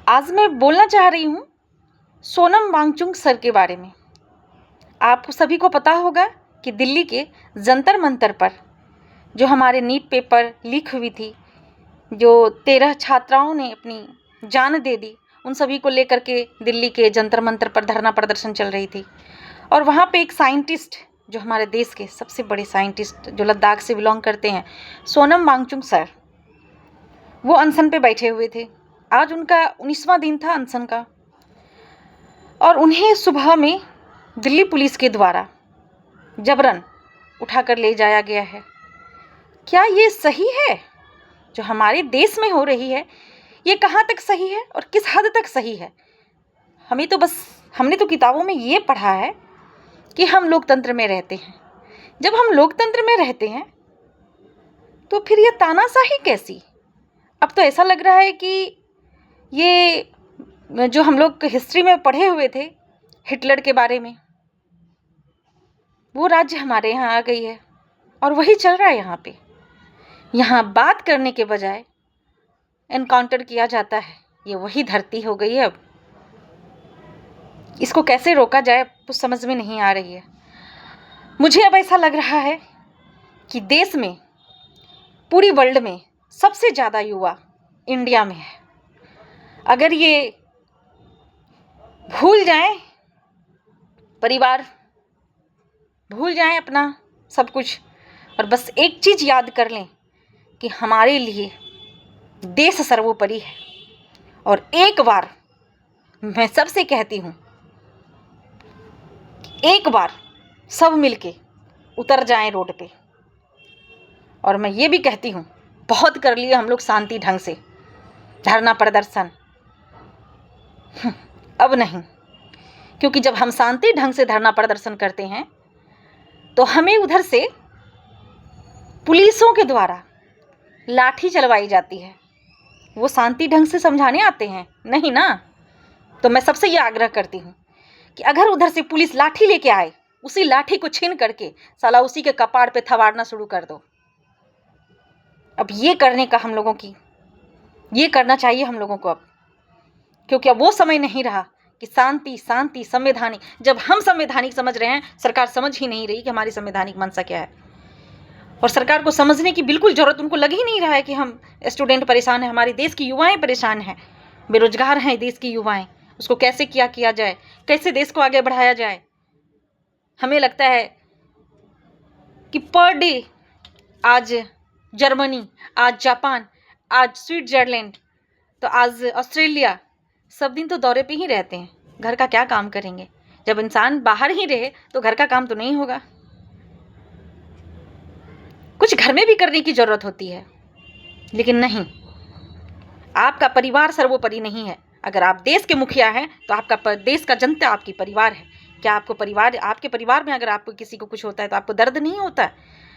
आज मैं बोलना चाह रही हूँ सोनम वांगचुक सर के बारे में। आप सभी को पता होगा कि दिल्ली के जंतर मंतर पर जो हमारे नीट पेपर लीक हुई थी, जो 13 छात्राओं ने अपनी जान दे दी, उन सभी को लेकर के दिल्ली के जंतर मंतर पर धरना प्रदर्शन चल रही थी। और वहाँ पे एक साइंटिस्ट, जो हमारे देश के सबसे बड़े साइंटिस्ट, जो लद्दाख से बिलोंग करते हैं, सोनम वांगचुक सर, वो अनशन पे बैठे हुए थे। आज उनका 19वां दिन था अनशन का, और उन्हें सुबह में दिल्ली पुलिस के द्वारा जबरन उठाकर ले जाया गया है। क्या ये सही है? जो हमारे देश में हो रही है, ये कहाँ तक सही है और किस हद तक सही है? हमने तो किताबों में ये पढ़ा है कि हम लोकतंत्र में रहते हैं। जब हम लोकतंत्र में रहते हैं तो फिर ये तानाशाही कैसी? अब तो ऐसा लग रहा है कि ये जो हम लोग हिस्ट्री में पढ़े हुए थे हिटलर के बारे में, वो राज्य हमारे यहाँ आ गई है और वही चल रहा है यहाँ पे। यहाँ बात करने के बजाय एनकाउंटर किया जाता है। ये वही धरती हो गई है। अब इसको कैसे रोका जाए कुछ समझ में नहीं आ रही है। मुझे अब ऐसा लग रहा है कि देश में, पूरी वर्ल्ड में सबसे ज़्यादा युवा इंडिया में है। अगर ये भूल जाएं परिवार, भूल जाएं अपना सब कुछ, और बस एक चीज़ याद कर लें कि हमारे लिए देश सर्वोपरि है। और एक बार मैं सबसे कहती हूँ, एक बार सब मिलके उतर जाएं रोड पे। और मैं ये भी कहती हूँ, बहुत कर लिए हम लोग शांति ढंग से धरना प्रदर्शन, अब नहीं। क्योंकि जब हम शांति ढंग से धरना प्रदर्शन करते हैं तो हमें उधर से पुलिसों के द्वारा लाठी चलवाई जाती है। वो शांति ढंग से समझाने आते हैं? नहीं ना। तो मैं सबसे ये आग्रह करती हूँ कि अगर उधर से पुलिस लाठी लेके आए, उसी लाठी को छीन करके साला उसी के कपाड़ पे थवाड़ना शुरू कर दो। अब ये करने का हम लोगों की, ये करना चाहिए हम लोगों को अब, क्योंकि अब वो समय नहीं रहा कि शांति शांति संवैधानिक। जब हम संवैधानिक समझ रहे हैं, सरकार समझ ही नहीं रही कि हमारी संवैधानिक मंशा क्या है। और सरकार को समझने की बिल्कुल जरूरत उनको लग ही नहीं रहा है कि हम स्टूडेंट परेशान हैं, हमारे देश की युवाएं परेशान हैं, बेरोजगार हैं देश की युवाएं। उसको कैसे किया जाए, कैसे देश को आगे बढ़ाया जाए। हमें लगता है कि पर डे आज जर्मनी, आज जापान, आज स्विट्जरलैंड, तो आज ऑस्ट्रेलिया, सब दिन तो दौरे पे ही रहते हैं। घर का क्या काम करेंगे? जब इंसान बाहर ही रहे तो घर का काम तो नहीं होगा। कुछ घर में भी करने की जरूरत होती है, लेकिन नहीं। आपका परिवार सर्वोपरि नहीं है। अगर आप देश के मुखिया हैं तो आपका देश का जनता आपकी परिवार है। क्या आपको परिवार, आपके परिवार में अगर आपको किसी को कुछ होता है तो आपको दर्द नहीं होता?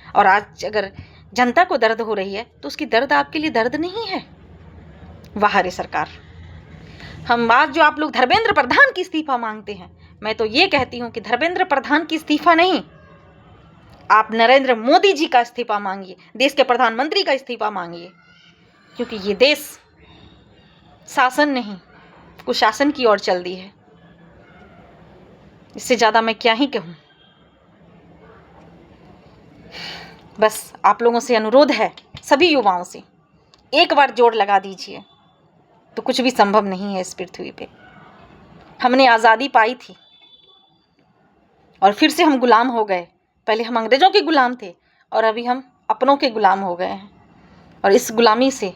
और आज अगर जनता को दर्द हो रही है तो उसकी दर्द आपके लिए दर्द नहीं है। वाह रे सरकार। हम आज जो आप लोग धर्मेंद्र प्रधान की इस्तीफा मांगते हैं, मैं तो ये कहती हूँ कि धर्मेंद्र प्रधान की इस्तीफा नहीं, आप नरेंद्र मोदी जी का इस्तीफा मांगिए, देश के प्रधानमंत्री का इस्तीफा मांगिए। क्योंकि ये देश शासन नहीं, कुशासन की ओर चल दी है। इससे ज़्यादा मैं क्या ही कहूँ। बस आप लोगों से अनुरोध है, सभी युवाओं से, एक बार जोर लगा दीजिए तो कुछ भी संभव नहीं है इस पृथ्वी पे। हमने आज़ादी पाई थी और फिर से हम गुलाम हो गए। पहले हम अंग्रेज़ों के गुलाम थे और अभी हम अपनों के गुलाम हो गए हैं। और इस गुलामी से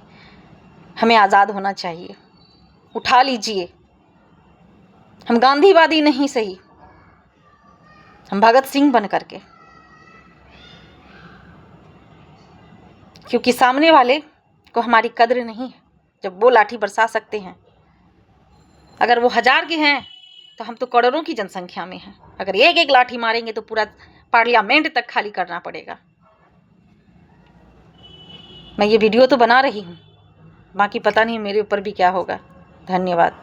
हमें आज़ाद होना चाहिए। उठा लीजिए। हम गांधीवादी नहीं सही, हम भगत सिंह बन करके, क्योंकि सामने वाले को हमारी कद्र नहीं है जब वो लाठी बरसा सकते हैं। अगर वो 1000 के हैं तो हम तो करोड़ों की जनसंख्या में हैं। अगर एक एक लाठी मारेंगे तो पूरा पार्लियामेंट तक खाली करना पड़ेगा। मैं ये वीडियो तो बना रही हूँ, बाकी पता नहीं मेरे ऊपर भी क्या होगा। धन्यवाद।